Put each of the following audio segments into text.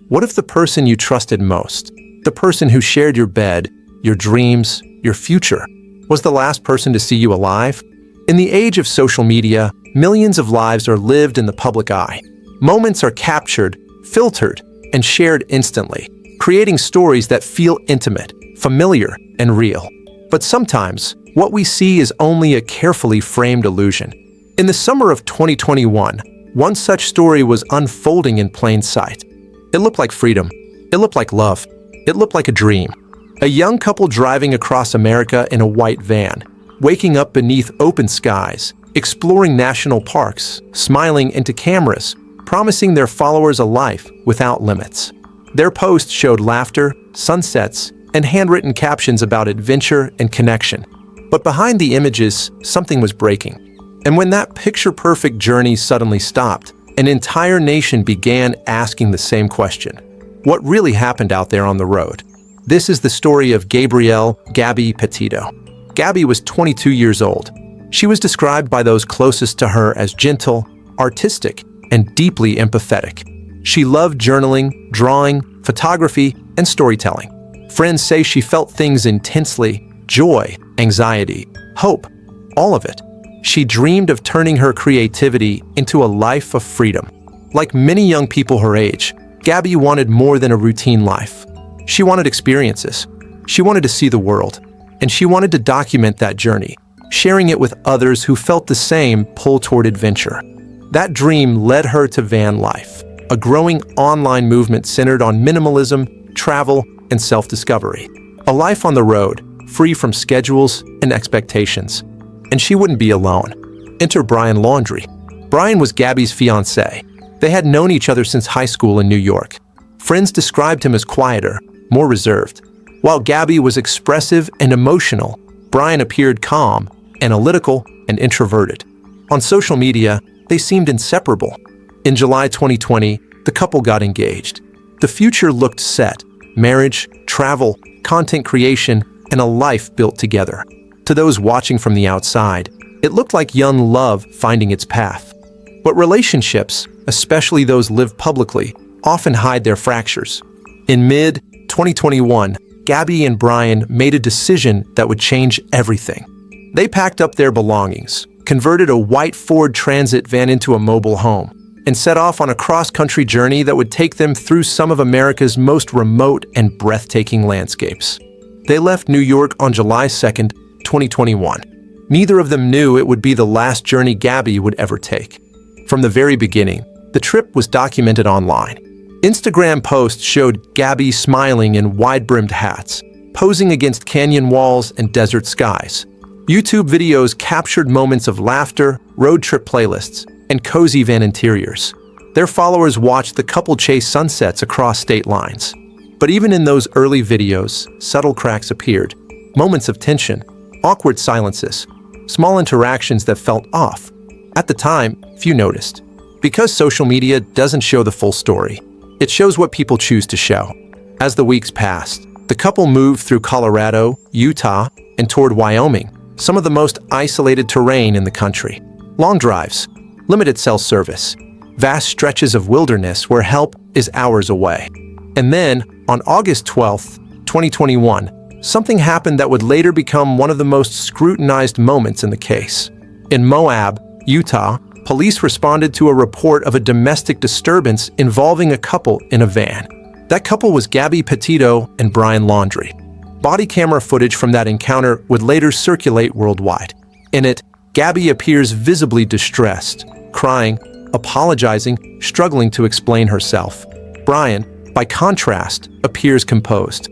What if the person you trusted most, the person who shared your bed, your dreams, your future, was the last person to see you alive? In the age of social media, millions of lives are lived in the public eye. Moments are captured, filtered, and shared instantly, creating stories that feel intimate, familiar, and real. But sometimes, what we see is only a carefully framed illusion. In the summer of 2021, one such story was unfolding in plain sight. It looked like freedom. It looked like love. It looked like a dream. A young couple driving across America in a white van, waking up beneath open skies, exploring national parks, smiling into cameras, promising their followers a life without limits. Their post showed laughter, sunsets, and handwritten captions about adventure and connection. But behind the images, something was breaking. And when that picture-perfect journey suddenly stopped, an entire nation began asking the same question. What really happened out there on the road? This is the story of Gabby Petito. Gabby was 22 years old. She was described by those closest to her as gentle, artistic, and deeply empathetic. She loved journaling, drawing, photography, and storytelling. Friends say she felt things intensely: joy, anxiety, hope, all of it. She dreamed of turning her creativity into a life of freedom. Like many young people her age, Gabby wanted more than a routine life. She wanted experiences. She wanted to see the world. And she wanted to document that journey, sharing it with others who felt the same pull toward adventure. That dream led her to van life, a growing online movement centered on minimalism, travel, and self-discovery. A life on the road, free from schedules and expectations. And she wouldn't be alone. Enter Brian Laundrie. Brian was Gabby's fiancé. They had known each other since high school in New York. Friends described him as quieter, more reserved. While Gabby was expressive and emotional, Brian appeared calm, analytical, and introverted. On social media, they seemed inseparable. In July 2020, the couple got engaged. The future looked set: marriage, travel, content creation, and a life built together. To those watching from the outside, it looked like young love finding its path. But relationships, especially those lived publicly, often hide their fractures. In mid-2021, Gabby and Brian made a decision that would change everything. They packed up their belongings, converted a white Ford Transit van into a mobile home, and set off on a cross-country journey that would take them through some of America's most remote and breathtaking landscapes. They left New York on July 2nd, 2021. Neither of them knew it would be the last journey Gabby would ever take. From the very beginning, the trip was documented online. Instagram posts showed Gabby smiling in wide-brimmed hats, posing against canyon walls and desert skies. YouTube videos captured moments of laughter, road trip playlists, and cozy van interiors. Their followers watched the couple chase sunsets across state lines. But even in those early videos, subtle cracks appeared. Moments of tension, awkward silences, small interactions that felt off. At the time, few noticed. Because social media doesn't show the full story, it shows what people choose to show. As the weeks passed, the couple moved through Colorado, Utah, and toward Wyoming, some of the most isolated terrain in the country. Long drives, limited cell service, vast stretches of wilderness where help is hours away. And then, on August 12th, 2021, something happened that would later become one of the most scrutinized moments in the case. In Moab, Utah, police responded to a report of a domestic disturbance involving a couple in a van. That couple was Gabby Petito and Brian Laundrie. Body camera footage from that encounter would later circulate worldwide. In it, Gabby appears visibly distressed, crying, apologizing, struggling to explain herself. Brian, by contrast, appears composed.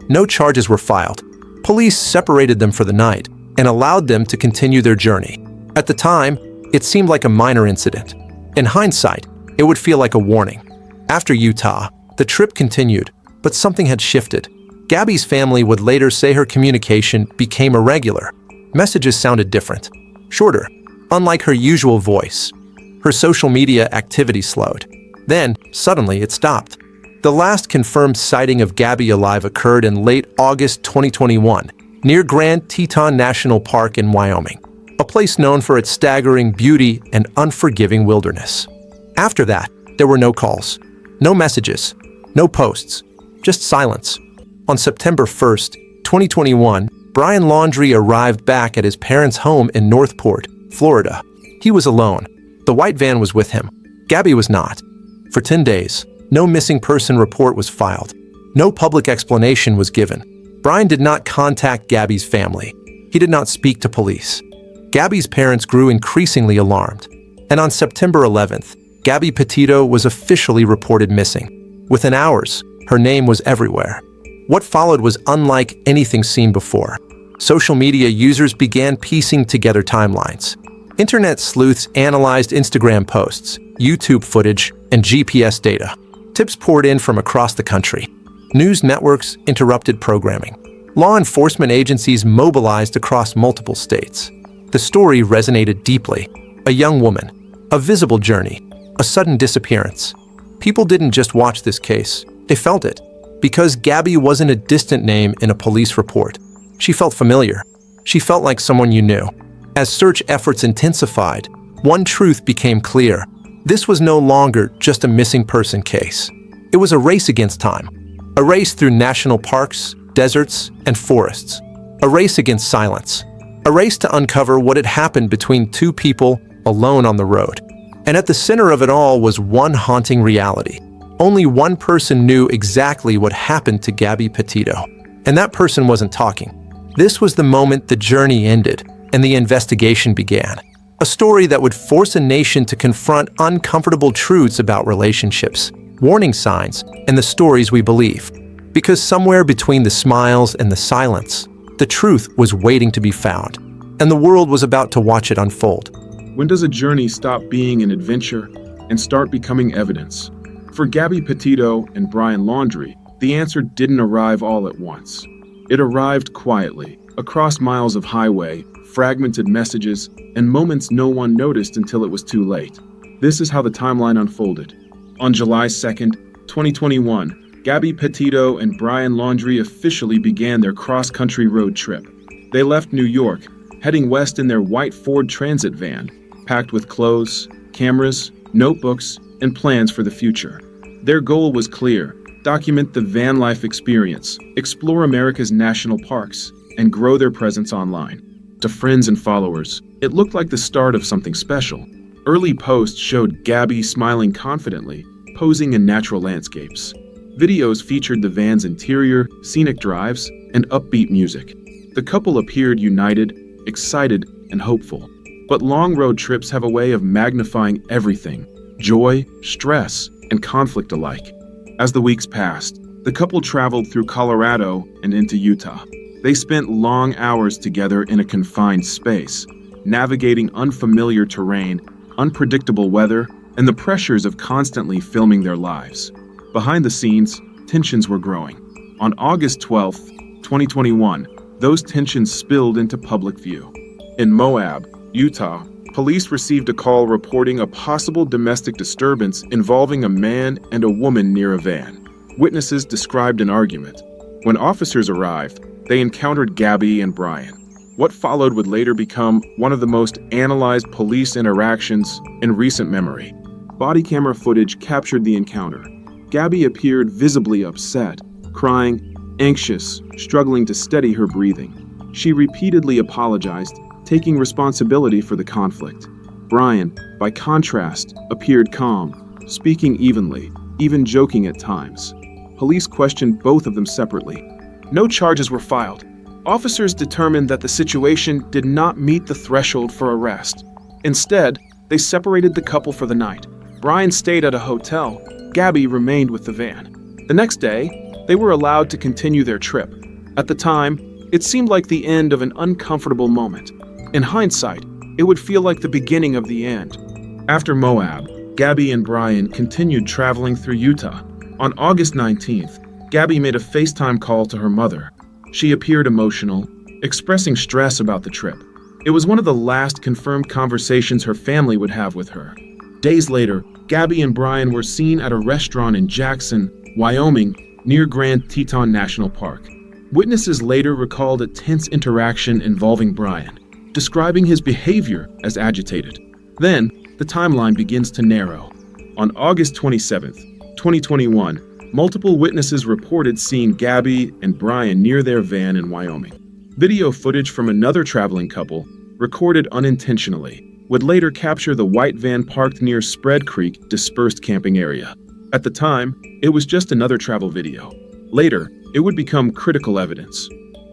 No charges were filed. Police separated them for the night and allowed them to continue their journey. At the time, it seemed like a minor incident. In hindsight, it would feel like a warning. After Utah, the trip continued, but something had shifted. Gabby's family would later say her communication became irregular. Messages sounded different, shorter, unlike her usual voice. Her social media activity slowed. Then, suddenly, it stopped. The last confirmed sighting of Gabby alive occurred in late August 2021, near Grand Teton National Park in Wyoming, a place known for its staggering beauty and unforgiving wilderness. After that, there were no calls, no messages, No posts, just silence. On September 1st, 2021, Brian Laundrie arrived back at his parents' home in Northport, Florida. He was alone. The white van was with him. Gabby was not. For 10 days, no missing person report was filed. No public explanation was given. Brian did not contact Gabby's family. He did not speak to police. Gabby's parents grew increasingly alarmed. And on September 11th, Gabby Petito was officially reported missing. Within hours, her name was everywhere. What followed was unlike anything seen before. Social media users began piecing together timelines. Internet sleuths analyzed Instagram posts, YouTube footage, and GPS data. Tips poured in from across the country. News networks interrupted programming. Law enforcement agencies mobilized across multiple states. The story resonated deeply. A young woman, a visible journey, a sudden disappearance. People didn't just watch this case, they felt it. Because Gabby wasn't a distant name in a police report. She felt familiar. She felt like someone you knew. As search efforts intensified, one truth became clear. This was no longer just a missing person case. It was a race against time. A race through national parks, deserts, and forests. A race against silence. A race to uncover what had happened between two people alone on the road. And at the center of it all was one haunting reality. Only one person knew exactly what happened to Gabby Petito. And that person wasn't talking. This was the moment the journey ended and the investigation began. A story that would force a nation to confront uncomfortable truths about relationships, warning signs, and the stories we believe. Because somewhere between the smiles and the silence, the truth was waiting to be found, and the world was about to watch it unfold. When does a journey stop being an adventure and start becoming evidence? For Gabby Petito and Brian Laundrie, the answer didn't arrive all at once. It arrived quietly, across miles of highway, fragmented messages, and moments no one noticed until it was too late. This is how the timeline unfolded. On July 2nd, 2021, Gabby Petito and Brian Laundrie officially began their cross-country road trip. They left New York, heading west in their white Ford Transit van, packed with clothes, cameras, notebooks, and plans for the future. Their goal was clear: document the van life experience, explore America's national parks, and grow their presence online. To friends and followers, it looked like the start of something special. Early posts showed Gabby smiling confidently, posing in natural landscapes. Videos featured the van's interior, scenic drives, and upbeat music. The couple appeared united, excited, and hopeful. But long road trips have a way of magnifying everything: joy, stress, and conflict alike. As the weeks passed, the couple traveled through Colorado and into Utah. They spent long hours together in a confined space, navigating unfamiliar terrain, unpredictable weather, and the pressures of constantly filming their lives. Behind the scenes, tensions were growing. On August 12th, 2021, those tensions spilled into public view. In Moab, Utah, police received a call reporting a possible domestic disturbance involving a man and a woman near a van. Witnesses described an argument. When officers arrived, they encountered Gabby and Brian. What followed would later become one of the most analyzed police interactions in recent memory. Body camera footage captured the encounter. Gabby appeared visibly upset, crying, anxious, struggling to steady her breathing. She repeatedly apologized, taking responsibility for the conflict. Brian, by contrast, appeared calm, speaking evenly, even joking at times. Police questioned both of them separately. No charges were filed. Officers determined that the situation did not meet the threshold for arrest. Instead, they separated the couple for the night. Brian stayed at a hotel. Gabby remained with the van. The next day, they were allowed to continue their trip. At the time, it seemed like the end of an uncomfortable moment. In hindsight, it would feel like the beginning of the end. After Moab, Gabby and Brian continued traveling through Utah. On August 19th, Gabby made a FaceTime call to her mother. She appeared emotional, expressing stress about the trip. It was one of the last confirmed conversations her family would have with her. Days later, Gabby and Brian were seen at a restaurant in Jackson, Wyoming, near Grand Teton National Park. Witnesses later recalled a tense interaction involving Brian, describing his behavior as agitated. Then, the timeline begins to narrow. On August 27th, 2021, Multiple witnesses reported seeing Gabby and Brian near their van in Wyoming. Video footage from another traveling couple, recorded unintentionally, would later capture the white van parked near Spread Creek dispersed camping area. At the time, it was just another travel video. Later, it would become critical evidence.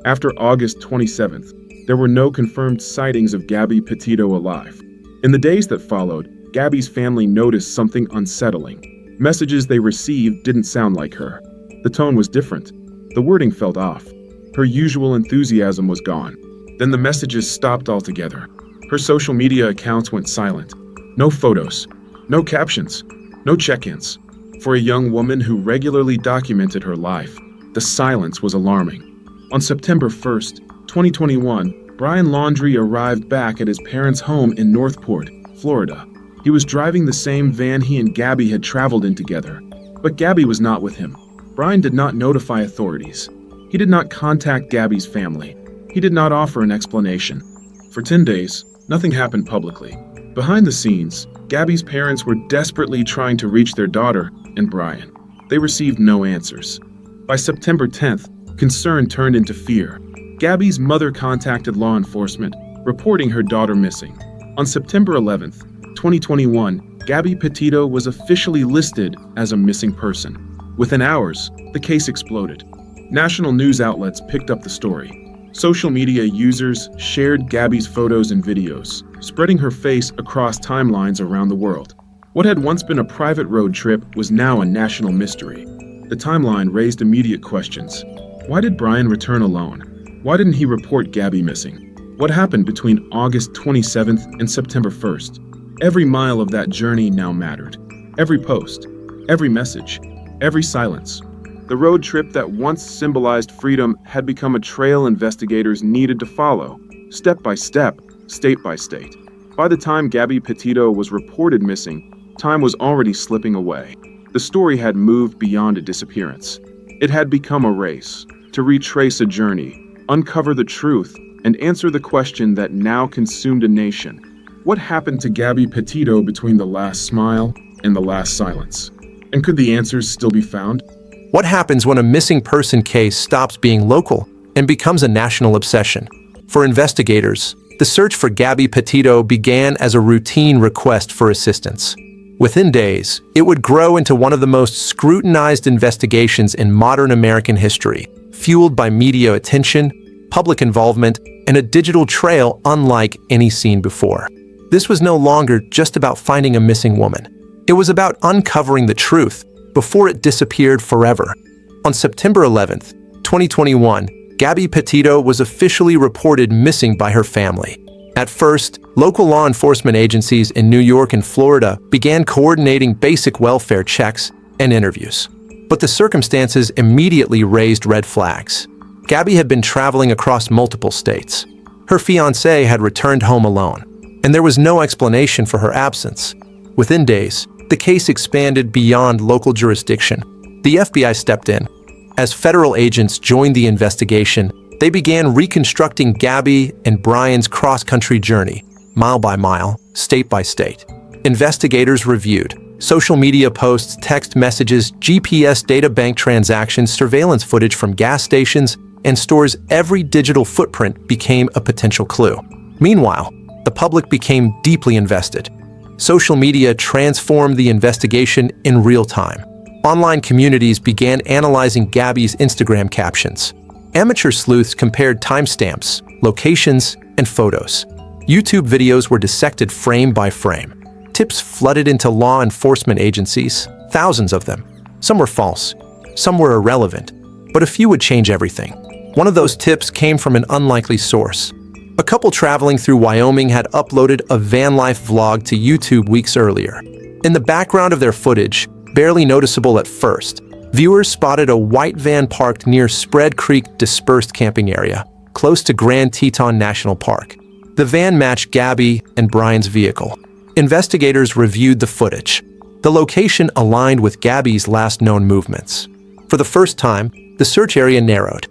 After August 27th, there were no confirmed sightings of Gabby Petito alive. In the days that followed, Gabby's family noticed something unsettling. Messages they received didn't sound like her. The tone was different. The wording felt off. Her usual enthusiasm was gone. Then the messages stopped altogether. Her social media accounts went silent. No photos, no captions, no check-ins. For a young woman who regularly documented her life, the silence was alarming. On September 1st, 2021, Brian Laundrie arrived back at his parents' home in Northport, Florida. He was driving the same van he and Gabby had traveled in together, but Gabby was not with him. Brian did not notify authorities. He did not contact Gabby's family. He did not offer an explanation. For 10 days, nothing happened publicly. Behind the scenes, Gabby's parents were desperately trying to reach their daughter and Brian. They received no answers. By September 10th, concern turned into fear. Gabby's mother contacted law enforcement, reporting her daughter missing. On September 11th, 2021, Gabby Petito was officially listed as a missing person. Within hours, the case exploded. National news outlets picked up the story. Social media users shared Gabby's photos and videos, spreading her face across timelines around the world. What had once been a private road trip was now a national mystery. The timeline raised immediate questions. Why did Brian return alone? Why didn't he report Gabby missing? What happened between August 27th and September 1st? Every mile of that journey now mattered. Every post, every message, every silence. The road trip that once symbolized freedom had become a trail investigators needed to follow, step by step, state by state. By the time Gabby Petito was reported missing, time was already slipping away. The story had moved beyond a disappearance. It had become a race, to retrace a journey, uncover the truth, and answer the question that now consumed a nation. What happened to Gabby Petito between the last smile and the last silence? And could the answers still be found? What happens when a missing person case stops being local and becomes a national obsession? For investigators, the search for Gabby Petito began as a routine request for assistance. Within days, it would grow into one of the most scrutinized investigations in modern American history, fueled by media attention, public involvement, and a digital trail unlike any seen before. This was no longer just about finding a missing woman. It was about uncovering the truth before it disappeared forever. On September 11th, 2021, Gabby Petito was officially reported missing by her family. At first, local law enforcement agencies in New York and Florida began coordinating basic welfare checks and interviews. But the circumstances immediately raised red flags. Gabby had been traveling across multiple states. Her fiancé had returned home alone, and there was no explanation for her absence. Within days, the case expanded beyond local jurisdiction. The FBI stepped in. As federal agents joined the investigation, they began reconstructing Gabby and Brian's cross-country journey, mile by mile, state by state. Investigators reviewed social media posts, text messages, GPS data bank transactions, surveillance footage from gas stations and stores. Every digital footprint became a potential clue. Meanwhile, the public became deeply invested. Social media transformed the investigation in real time. Online communities began analyzing Gabby's Instagram captions. Amateur sleuths compared timestamps, locations, and photos. YouTube videos were dissected frame by frame. Tips flooded into law enforcement agencies, thousands of them. Some were false, some were irrelevant, but a few would change everything. One of those tips came from an unlikely source. A couple traveling through Wyoming had uploaded a van life vlog to YouTube weeks earlier. In the background of their footage, barely noticeable at first, viewers spotted a white van parked near Spread Creek dispersed camping area, close to Grand Teton National Park. The van matched Gabby and Brian's vehicle. Investigators reviewed the footage. The location aligned with Gabby's last known movements. For the first time, the search area narrowed.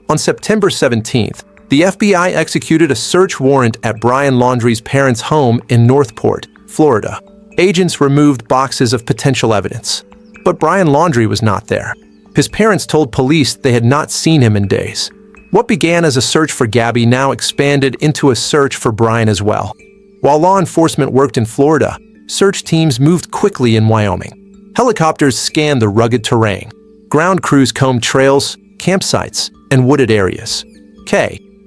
On September 17th, the FBI executed a search warrant at Brian Laundrie's parents' home in Northport, Florida. Agents removed boxes of potential evidence. But Brian Laundrie was not there. His parents told police they had not seen him in days. What began as a search for Gabby now expanded into a search for Brian as well. While law enforcement worked in Florida, search teams moved quickly in Wyoming. Helicopters scanned the rugged terrain. Ground crews combed trails, campsites, and wooded areas.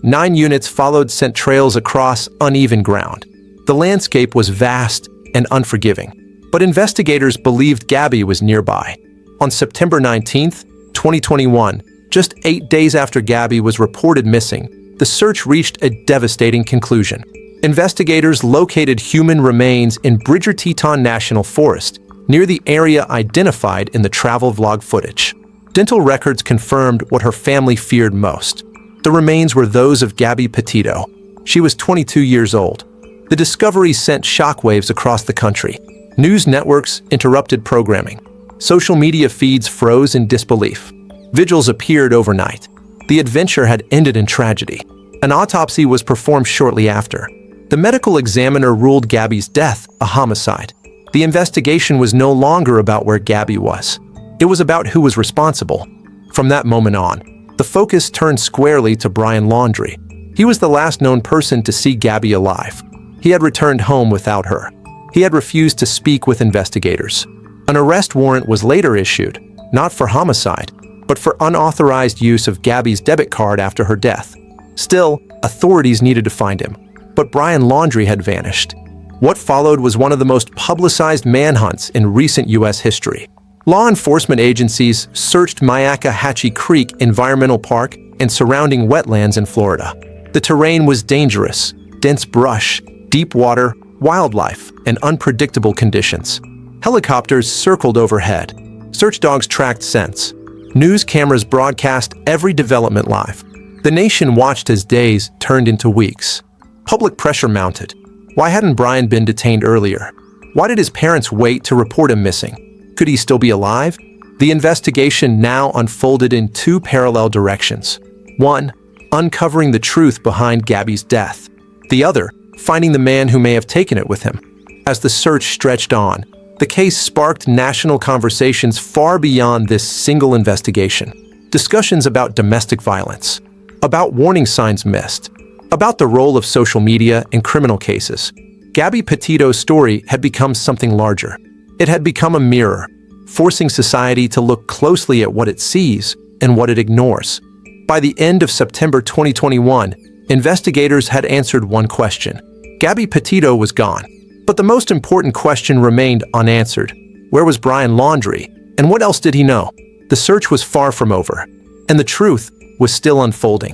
9 units followed scent trails across uneven ground. The landscape was vast and unforgiving, but investigators believed Gabby was nearby. On September 19, 2021, just 8 days after Gabby was reported missing, the search reached a devastating conclusion. Investigators located human remains in Bridger-Teton National Forest, near the area identified in the travel vlog footage. Dental records confirmed what her family feared most. The remains were those of Gabby Petito. She was 22 years old. The discovery sent shockwaves across the country. News networks interrupted programming. Social media feeds froze in disbelief. Vigils appeared overnight. The adventure had ended in tragedy. An autopsy was performed shortly after. The medical examiner ruled Gabby's death a homicide. The investigation was no longer about where Gabby was. It was about who was responsible. From that moment on, the focus turned squarely to Brian Laundrie. He was the last known person to see Gabby alive. He had returned home without her. He had refused to speak with investigators. An arrest warrant was later issued, not for homicide, but for unauthorized use of Gabby's debit card after her death. Still, authorities needed to find him, but Brian Laundrie had vanished. What followed was one of the most publicized manhunts in recent U.S. history. Law enforcement agencies searched Myakkahatchee Creek Environmental Park and surrounding wetlands in Florida. The terrain was dangerous: dense brush, deep water, wildlife, and unpredictable conditions. Helicopters circled overhead. Search dogs tracked scents. News cameras broadcast every development live. The nation watched as days turned into weeks. Public pressure mounted. Why hadn't Brian been detained earlier? Why did his parents wait to report him missing? Could he still be alive? The investigation now unfolded in 2 parallel directions. One, uncovering the truth behind Gabby's death. The other, finding the man who may have taken it with him. As the search stretched on, the case sparked national conversations far beyond this single investigation. Discussions about domestic violence, about warning signs missed, about the role of social media in criminal cases. Gabby Petito's story had become something larger. It had become a mirror, forcing society to look closely at what it sees and what it ignores. By the end of September 2021, investigators had answered one question. Gabby Petito was gone. But the most important question remained unanswered. Where was Brian Laundrie? And what else did he know? The search was far from over, and the truth was still unfolding.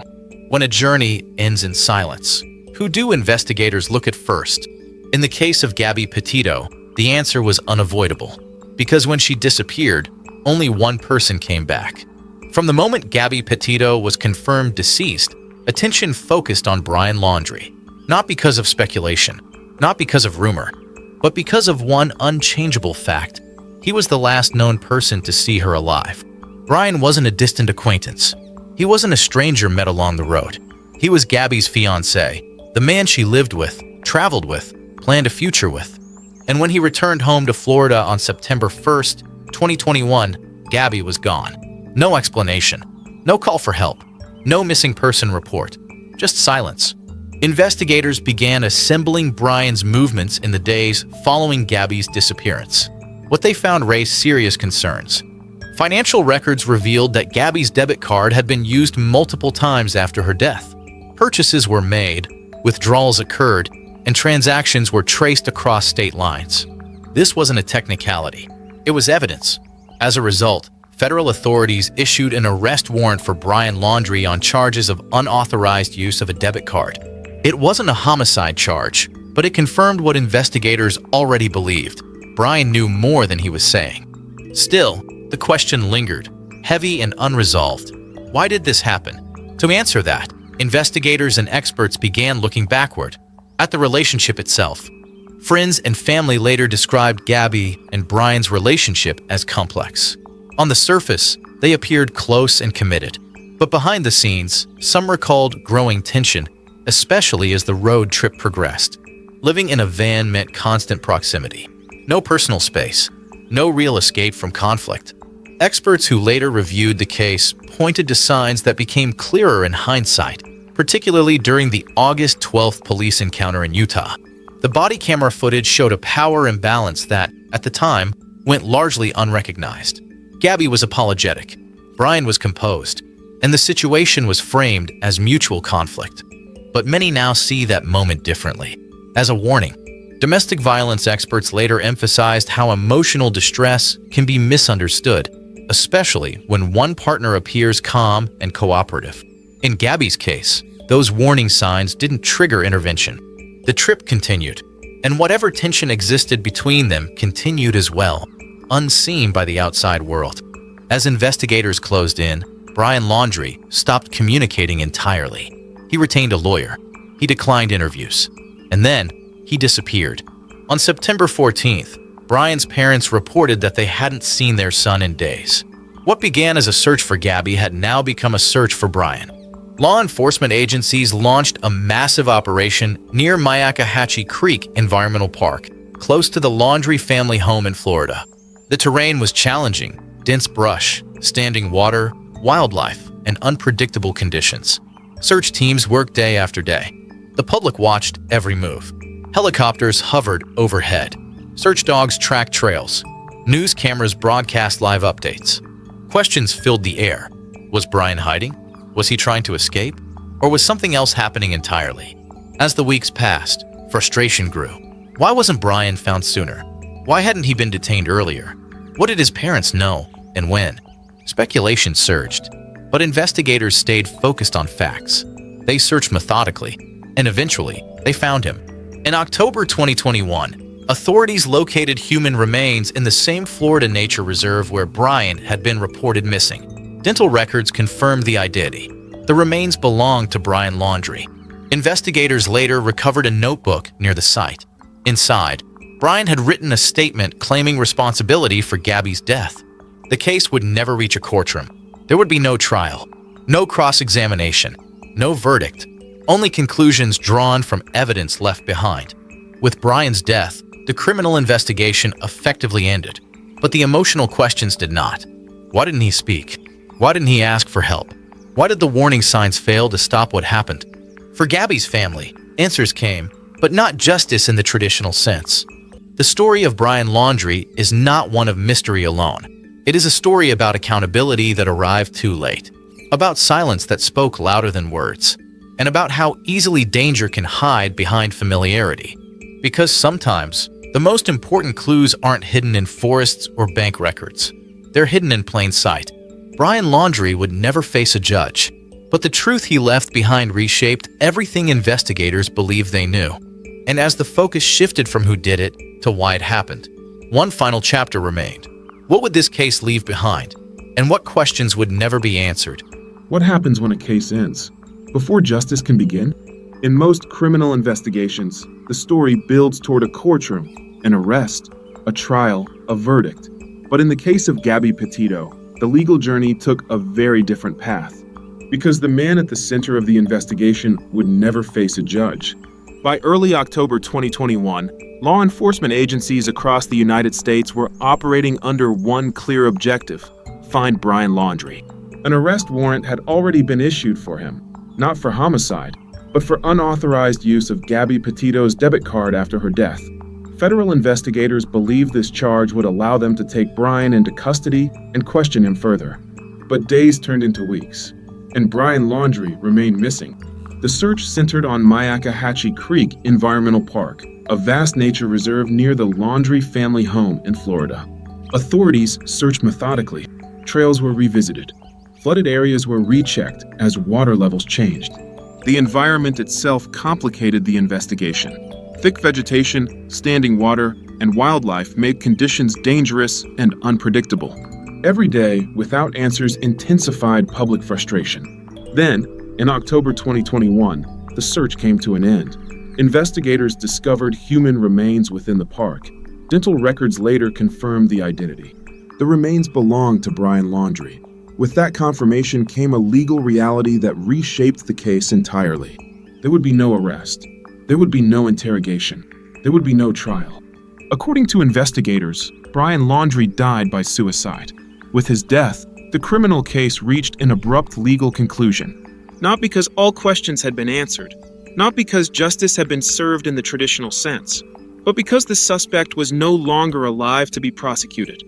When a journey ends in silence, who do investigators look at first? In the case of Gabby Petito, the answer was unavoidable, because when she disappeared, only one person came back. From the moment Gabby Petito was confirmed deceased, attention focused on Brian Laundrie, not because of speculation, not because of rumor, but because of one unchangeable fact. He was the last known person to see her alive. Brian wasn't a distant acquaintance. He wasn't a stranger met along the road. He was Gabby's fiancé, the man she lived with, traveled with, planned a future with. And when he returned home to Florida on September 1st, 2021, Gabby was gone. No explanation, no call for help, no missing person report, just silence. Investigators began assembling Brian's movements in the days following Gabby's disappearance. What they found raised serious concerns. Financial records revealed that Gabby's debit card had been used multiple times after her death. Purchases were made, withdrawals occurred, and transactions were traced across state lines. This wasn't a technicality. It was evidence. As a result, federal authorities issued an arrest warrant for Brian Laundrie on charges of unauthorized use of a debit card. It wasn't a homicide charge, but it confirmed what investigators already believed. Brian knew more than he was saying. Still, the question lingered, heavy and unresolved. Why did this happen? To answer that, investigators and experts began looking backward, at the relationship itself. Friends and family later described Gabby and Brian's relationship as complex. On the surface, they appeared close and committed, but behind the scenes, some recalled growing tension, especially as the road trip progressed. Living in a van meant constant proximity. No personal space, no real escape from conflict. Experts who later reviewed the case pointed to signs that became clearer in hindsight, particularly during the August 12th police encounter in Utah. The body camera footage showed a power imbalance that, at the time, went largely unrecognized. Gabby was apologetic, Brian was composed, and the situation was framed as mutual conflict. But many now see that moment differently. As a warning, domestic violence experts later emphasized how emotional distress can be misunderstood, especially when one partner appears calm and cooperative. In Gabby's case, those warning signs didn't trigger intervention. The trip continued, and whatever tension existed between them continued as well, unseen by the outside world. As investigators closed in, Brian Laundrie stopped communicating entirely. He retained a lawyer. He declined interviews. And then, he disappeared. On September 14th, Brian's parents reported that they hadn't seen their son in days. What began as a search for Gabby had now become a search for Brian. Law enforcement agencies launched a massive operation near Myakkahatchee Creek Environmental Park, close to the Laundrie family home in Florida. The terrain was challenging: dense brush, standing water, wildlife, and unpredictable conditions. Search teams worked day after day. The public watched every move. Helicopters hovered overhead. Search dogs tracked trails. News cameras broadcast live updates. Questions filled the air. Was Brian hiding? Was he trying to escape? Or was something else happening entirely? As the weeks passed, frustration grew. Why wasn't Brian found sooner? Why hadn't he been detained earlier? What did his parents know, and when? Speculation surged, but investigators stayed focused on facts. They searched methodically, and eventually, they found him. In October 2021, authorities located human remains in the same Florida nature reserve where Brian had been reported missing. Dental records confirmed the identity. The remains belonged to Brian Laundrie. Investigators later recovered a notebook near the site. Inside, Brian had written a statement claiming responsibility for Gabby's death. The case would never reach a courtroom. There would be no trial, no cross-examination, no verdict, only conclusions drawn from evidence left behind. With Brian's death, the criminal investigation effectively ended, but the emotional questions did not. Why didn't he speak? Why didn't he ask for help? Why did the warning signs fail to stop what happened? For Gabby's family, answers came, but not justice in the traditional sense. The story of Brian Laundrie is not one of mystery alone. It is a story about accountability that arrived too late, about silence that spoke louder than words, and about how easily danger can hide behind familiarity. Because sometimes, the most important clues aren't hidden in forests or bank records. They're hidden in plain sight. Brian Laundrie would never face a judge, but the truth he left behind reshaped everything investigators believed they knew. And as the focus shifted from who did it to why it happened, one final chapter remained. What would this case leave behind? And what questions would never be answered? What happens when a case ends? Before justice can begin? In most criminal investigations, the story builds toward a courtroom, an arrest, a trial, a verdict. But in the case of Gabby Petito, the legal journey took a very different path, because the man at the center of the investigation would never face a judge. By early October 2021, law enforcement agencies across the United States were operating under one clear objective: find Brian Laundrie. An arrest warrant had already been issued for him, not for homicide, but for unauthorized use of Gabby Petito's debit card after her death. Federal investigators believed this charge would allow them to take Brian into custody and question him further. But days turned into weeks, and Brian Laundrie remained missing. The search centered on Myakkahatchee Creek Environmental Park, a vast nature reserve near the Laundrie family home in Florida. Authorities searched methodically. Trails were revisited. Flooded areas were rechecked as water levels changed. The environment itself complicated the investigation. Thick vegetation, standing water, and wildlife made conditions dangerous and unpredictable. Every day, without answers, intensified public frustration. Then, in October 2021, the search came to an end. Investigators discovered human remains within the park. Dental records later confirmed the identity. The remains belonged to Brian Laundrie. With that confirmation came a legal reality that reshaped the case entirely. There would be no arrest. There would be no interrogation. There would be no trial. According to investigators, Brian Laundrie died by suicide. With his death, the criminal case reached an abrupt legal conclusion. Not because all questions had been answered, not because justice had been served in the traditional sense, but because the suspect was no longer alive to be prosecuted.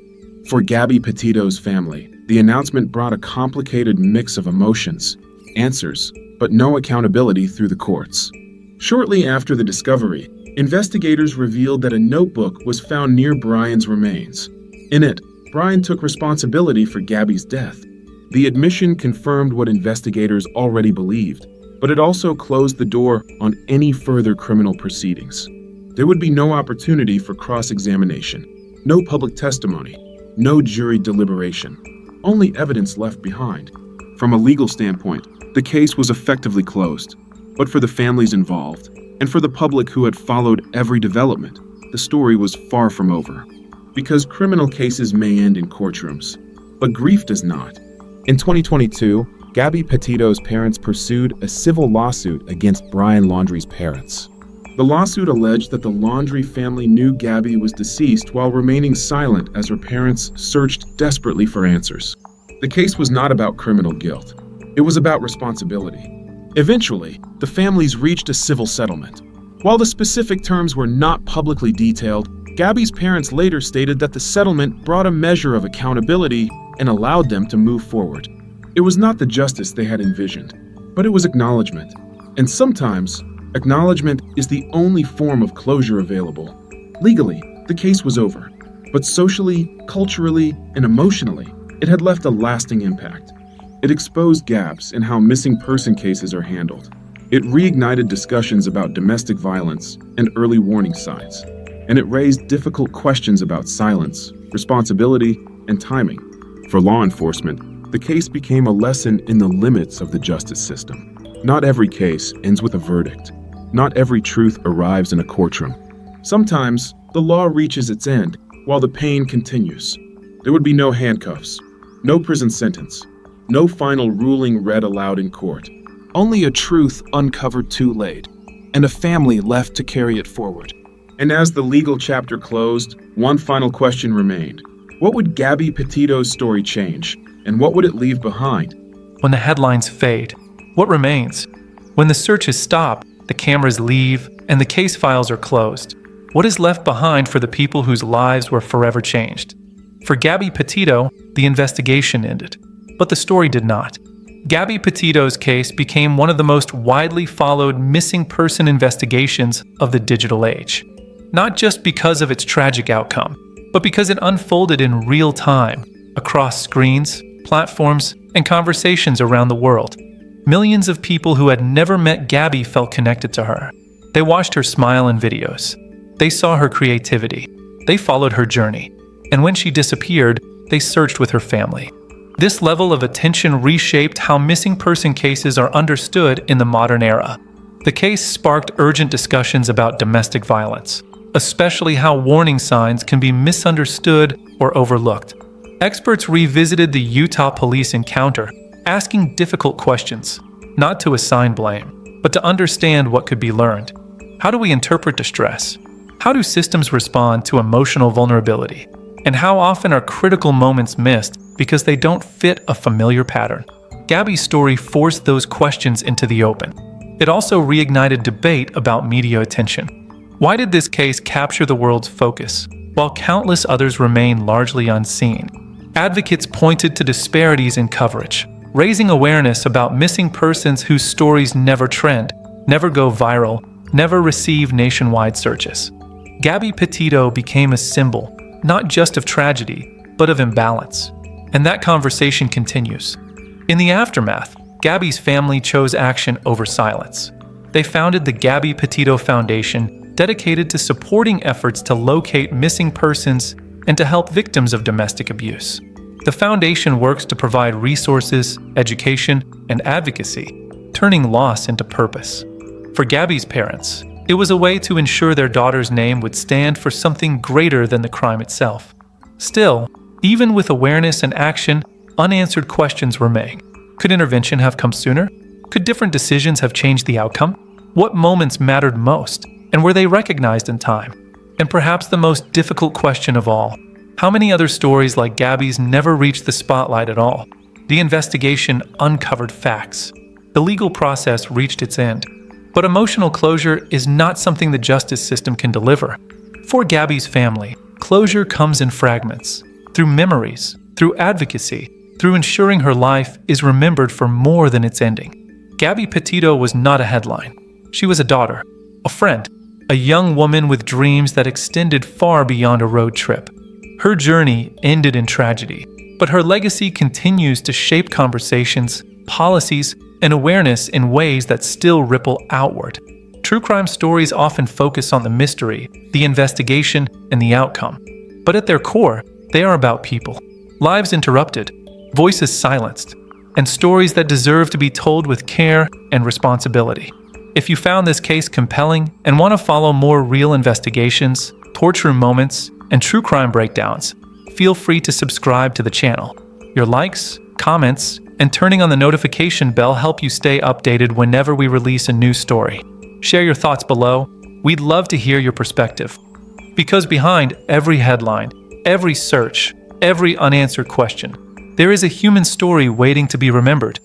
For Gabby Petito's family, the announcement brought a complicated mix of emotions, answers, but no accountability through the courts. Shortly after the discovery, investigators revealed that a notebook was found near Brian's remains. In it, Brian took responsibility for Gabby's death. The admission confirmed what investigators already believed, but it also closed the door on any further criminal proceedings. There would be no opportunity for cross-examination, no public testimony, no jury deliberation, only evidence left behind. From a legal standpoint, the case was effectively closed. But for the families involved, and for the public who had followed every development, the story was far from over. Because criminal cases may end in courtrooms, but grief does not. In 2022, Gabby Petito's parents pursued a civil lawsuit against Brian Laundrie's parents. The lawsuit alleged that the Laundrie family knew Gabby was deceased while remaining silent as her parents searched desperately for answers. The case was not about criminal guilt. It was about responsibility. Eventually, the families reached a civil settlement. While the specific terms were not publicly detailed, Gabby's parents later stated that the settlement brought a measure of accountability and allowed them to move forward. It was not the justice they had envisioned, but it was acknowledgement. And sometimes, acknowledgement is the only form of closure available. Legally, the case was over, but socially, culturally, and emotionally, it had left a lasting impact. It exposed gaps in how missing person cases are handled. It reignited discussions about domestic violence and early warning signs. And it raised difficult questions about silence, responsibility, and timing. For law enforcement, the case became a lesson in the limits of the justice system. Not every case ends with a verdict. Not every truth arrives in a courtroom. Sometimes, the law reaches its end while the pain continues. There would be no handcuffs, no prison sentence, no final ruling read aloud in court. Only a truth uncovered too late, and a family left to carry it forward. And as the legal chapter closed, one final question remained. What would Gabby Petito's story change, and what would it leave behind? When the headlines fade, what remains? When the searches stop, the cameras leave, and the case files are closed, what is left behind for the people whose lives were forever changed? For Gabby Petito, the investigation ended. But the story did not. Gabby Petito's case became one of the most widely followed missing person investigations of the digital age. Not just because of its tragic outcome, but because it unfolded in real time, across screens, platforms, and conversations around the world. Millions of people who had never met Gabby felt connected to her. They watched her smile in videos. They saw her creativity. They followed her journey. And when she disappeared, they searched with her family. This level of attention reshaped how missing person cases are understood in the modern era. The case sparked urgent discussions about domestic violence, especially how warning signs can be misunderstood or overlooked. Experts revisited the Utah police encounter, asking difficult questions, not to assign blame, but to understand what could be learned. How do we interpret distress? How do systems respond to emotional vulnerability? And how often are critical moments missed because they don't fit a familiar pattern? Gabby's story forced those questions into the open. It also reignited debate about media attention. Why did this case capture the world's focus, while countless others remain largely unseen? Advocates pointed to disparities in coverage, raising awareness about missing persons whose stories never trend, never go viral, never receive nationwide searches. Gabby Petito became a symbol, not just of tragedy, but of imbalance. And that conversation continues. In the aftermath, Gabby's family chose action over silence. They founded the Gabby Petito Foundation, dedicated to supporting efforts to locate missing persons and to help victims of domestic abuse. The foundation works to provide resources, education, and advocacy, turning loss into purpose. For Gabby's parents, it was a way to ensure their daughter's name would stand for something greater than the crime itself. Still, even with awareness and action, unanswered questions remain. Could intervention have come sooner? Could different decisions have changed the outcome? What moments mattered most, and were they recognized in time? And perhaps the most difficult question of all, how many other stories like Gabby's never reached the spotlight at all? The investigation uncovered facts. The legal process reached its end. But emotional closure is not something the justice system can deliver. For Gabby's family, closure comes in fragments, through memories, through advocacy, through ensuring her life is remembered for more than its ending. Gabby Petito was not a headline. She was a daughter, a friend, a young woman with dreams that extended far beyond a road trip. Her journey ended in tragedy, but her legacy continues to shape conversations, policies, and awareness in ways that still ripple outward. True crime stories often focus on the mystery, the investigation, and the outcome. But at their core, they are about people. Lives interrupted, voices silenced, and stories that deserve to be told with care and responsibility. If you found this case compelling and want to follow more real investigations, courtroom moments, and true crime breakdowns, feel free to subscribe to the channel. Your likes, comments, and turning on the notification bell help you stay updated whenever we release a new story. Share your thoughts below. We'd love to hear your perspective. Because behind every headline, every search, every unanswered question, there is a human story waiting to be remembered.